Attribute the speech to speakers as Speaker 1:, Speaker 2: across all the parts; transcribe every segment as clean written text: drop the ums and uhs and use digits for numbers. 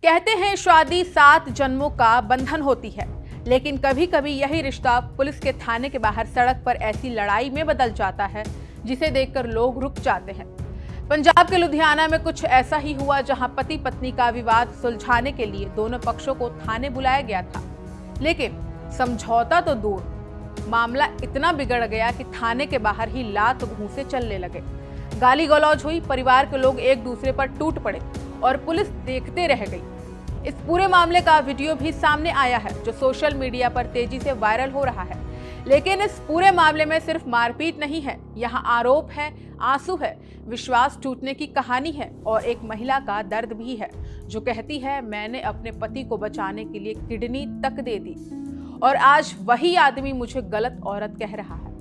Speaker 1: कहते हैं शादी 7 जन्मों का बंधन होती है, लेकिन कभी कभी यही रिश्ता पुलिस के थाने के बाहर सड़क पर ऐसी लड़ाई में बदल जाता है जिसे देखकर लोग रुक जाते हैं। पंजाब के लुधियाना में कुछ ऐसा ही हुआ, जहां पति पत्नी का विवाद सुलझाने के लिए दोनों पक्षों को थाने बुलाया गया था, लेकिन समझौता तो दूर, मामला इतना बिगड़ गया कि थाने के बाहर ही लात घूंसे चलने लगे। गाली गलौज हुई, परिवार के लोग एक दूसरे पर टूट पड़े और पुलिस देखते रह गई। इस पूरे मामले का वीडियो भी सामने आया है, जो सोशल मीडिया पर तेजी से वायरल हो रहा है। लेकिन इस पूरे मामले में सिर्फ मारपीट नहीं है, यहाँ आरोप है, आंसू है, विश्वास टूटने की कहानी है और एक महिला का दर्द भी है, जो कहती है मैंने अपने पति को बचाने के लिए किडनी तक दे दी और आज वही आदमी मुझे गलत औरत कह रहा है।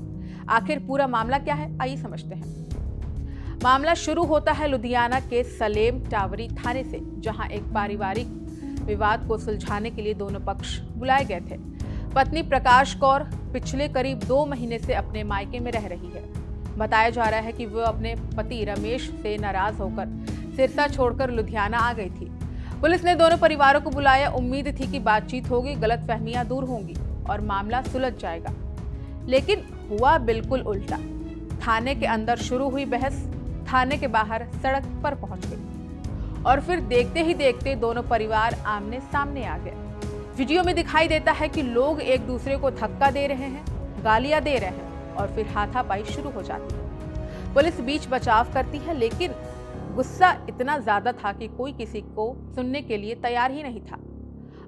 Speaker 1: आखिर पूरा मामला क्या है, आइए समझते हैं। मामला शुरू होता है लुधियाना के सलेम टावरी थाने से, जहां एक पारिवारिक विवाद को सुलझाने के लिए दोनों पक्ष बुलाए गए थे। पत्नी प्रकाश कौर पिछले करीब 2 महीने से अपने मायके में रह रही है। बताया जा रहा है कि वो अपने पति रमेश से नाराज होकर सिरसा छोड़कर लुधियाना आ गई थी। पुलिस ने दोनों परिवारों को बुलाया, उम्मीद थी कि बातचीत होगी, गलतफहमियां दूर होंगी और मामला सुलझ जाएगा। लेकिन हुआ बिल्कुल उल्टा। थाने के अंदर शुरू हुई बहस थाने के बाहर सड़क पर पहुंच गई और फिर देखते ही देखते दोनों परिवार आमने सामने आ गए। वीडियो में दिखाई देता है कि लोग एक दूसरे को धक्का दे रहे हैं, गालियां दे रहे हैं और फिर हाथापाई शुरू हो जाती है। पुलिस बीच बचाव करती है, लेकिन गुस्सा इतना ज्यादा था कि कोई किसी को सुनने के लिए तैयार ही नहीं था।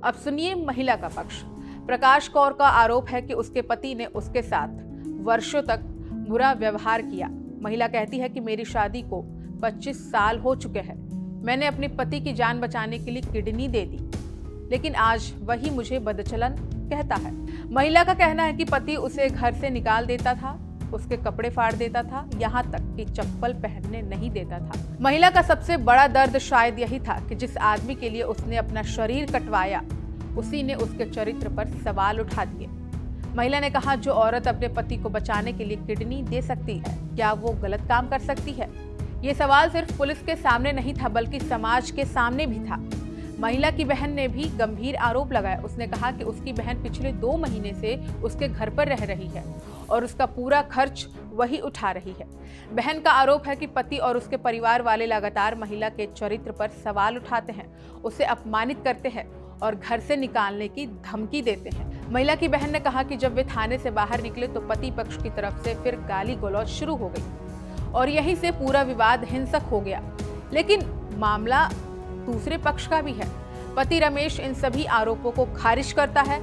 Speaker 1: अब सुनिए महिला का पक्ष। प्रकाश कौर का आरोप है कि उसके पति ने उसके साथ वर्षों तक बुरा व्यवहार किया। महिला कहती है कि मेरी शादी को 25 साल हो चुके हैं, मैंने अपने पति की जान बचाने के लिए किडनी दे दी, लेकिन आज वही मुझे बदचलन कहता है। महिला का कहना है कि पति उसे घर से निकाल देता था, उसके कपड़े फाड़ देता था, यहाँ तक कि चप्पल पहनने नहीं देता था। महिला का सबसे बड़ा दर्द शायद यही था कि जिस आदमी के लिए उसने अपना शरीर कटवाया, उसी ने उसके चरित्र पर सवाल उठा दिए। महिला ने कहा, जो औरत अपने पति को बचाने के लिए किडनी दे सकती है, क्या वो गलत काम कर सकती है? ये सवाल सिर्फ पुलिस के सामने नहीं था, बल्कि समाज के सामने भी था। महिला की बहन ने भी गंभीर आरोप लगाया। उसने कहा कि उसकी बहन पिछले 2 महीने से उसके घर पर रह रही है और उसका पूरा खर्च वही उठा रही है। बहन का आरोप है कि पति और उसके परिवार वाले लगातार महिला के चरित्र पर सवाल उठाते हैं, उसे अपमानित करते हैं और घर से निकालने की धमकी देते हैं। महिला की बहन ने कहा कि जब वे थाने से बाहर निकले तो पति पक्ष की तरफ से फिर गाली गलौज शुरू हो गई और यहीं से पूरा विवाद हिंसक हो गया। लेकिन मामला दूसरे पक्ष का भी है। पति रमेश इन सभी आरोपों को खारिज करता है।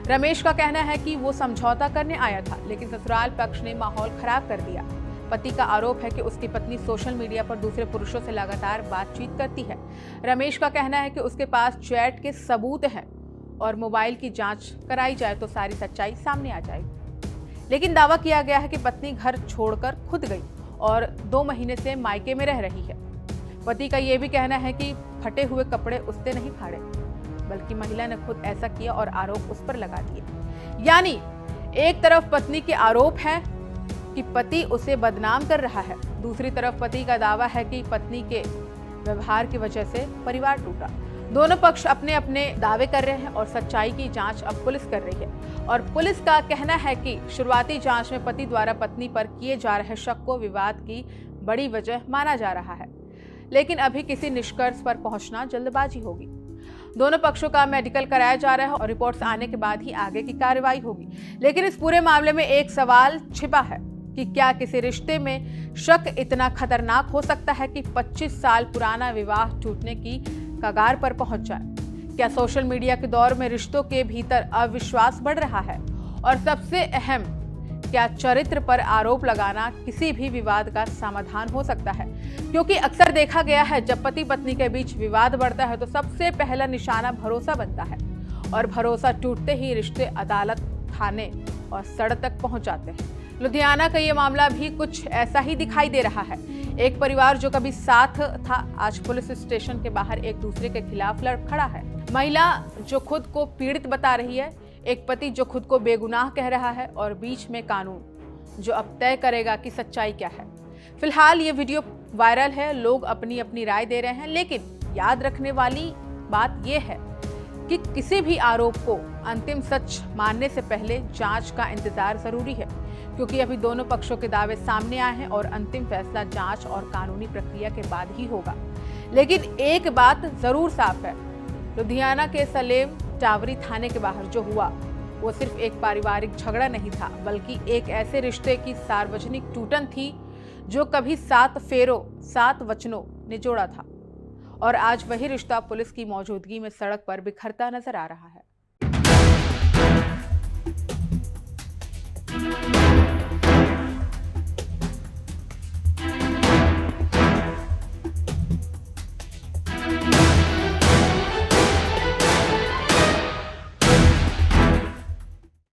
Speaker 1: रमेश का कहना है कि वो समझौता करने आया था, लेकिन ससुराल पक्ष ने माहौल खराब कर दिया। पति का आरोप है कि उसकी पत्नी सोशल मीडिया पर दूसरे पुरुषों से लगातार बातचीत करती है। रमेश का कहना है कि उसके पास चैट के सबूत हैं और मोबाइल की जांच कराई जाए तो सारी सच्चाई सामने आ जाएगी। लेकिन दावा किया गया है कि पत्नी घर छोड़कर खुद गई और 2 महीने से मायके में रह रही है। पति का यह भी कहना है कि फटे हुए कपड़े उसने नहीं फाड़े, बल्कि महिला ने खुद ऐसा किया और आरोप उस पर लगा दिए। यानी एक तरफ पत्नी के आरोप है कि पति उसे बदनाम कर रहा है, दूसरी तरफ पति का दावा है कि पत्नी के व्यवहार की वजह से परिवार टूटा। दोनों पक्ष अपने अपने दावे कर रहे हैं और सच्चाई की जांच अब पुलिस कर रही है। और पुलिस का कहना है कि शुरुआती जांच में पति द्वारा पत्नी पर किए जा रहे शक को विवाद की बड़ी वजह माना जा रहा है, लेकिन अभी किसी निष्कर्ष पर पहुंचना जल्दबाजी होगी। दोनों पक्षों का मेडिकल कराया जा रहा है और रिपोर्ट्स आने के बाद ही आगे की कार्रवाई होगी। लेकिन इस पूरे मामले में एक सवाल छिपा है कि क्या किसी रिश्ते में शक इतना खतरनाक हो सकता है कि 25 साल पुराना विवाह टूटने की कगार पर पहुंच जाए? क्या सोशल मीडिया के दौर में रिश्तों के भीतर अविश्वास बढ़ रहा है? और सबसे अहम, क्या चरित्र पर आरोप लगाना किसी भी विवाद का समाधान हो सकता है? क्योंकि अक्सर देखा गया है, जब पति पत्नी के बीच विवाद बढ़ता है तो सबसे पहला निशाना भरोसा बनता है और भरोसा टूटते ही रिश्ते अदालत, थाने और सड़क तक पहुंच जाते हैं। लुधियाना का ये मामला भी कुछ ऐसा ही दिखाई दे रहा है। एक परिवार जो कभी साथ था, आज पुलिस स्टेशन के बाहर एक दूसरे के खिलाफ लड़ खड़ा है। महिला जो खुद को पीड़ित बता रही है, एक पति जो खुद को बेगुनाह कह रहा है और बीच में कानून जो अब तय करेगा कि सच्चाई क्या है। फिलहाल ये वीडियो वायरल है, लोग अपनी अपनी राय दे रहे हैं, लेकिन याद रखने वाली बात यह है कि किसी भी आरोप को अंतिम सच मानने से पहले जांच का इंतजार जरूरी है, क्योंकि अभी दोनों पक्षों के दावे सामने आए हैं और अंतिम फैसला जांच और कानूनी प्रक्रिया के बाद ही होगा। लेकिन एक बात जरूर साफ है, लुधियाना के सलेम टावरी थाने के बाहर जो हुआ वो सिर्फ एक पारिवारिक झगड़ा नहीं था, बल्कि एक ऐसे रिश्ते की सार्वजनिक टूटन थी जो कभी 7 फेरों 7 वचनों ने जोड़ा था। और आज वही रिश्ता पुलिस की मौजूदगी में सड़क पर बिखरता नजर आ रहा है।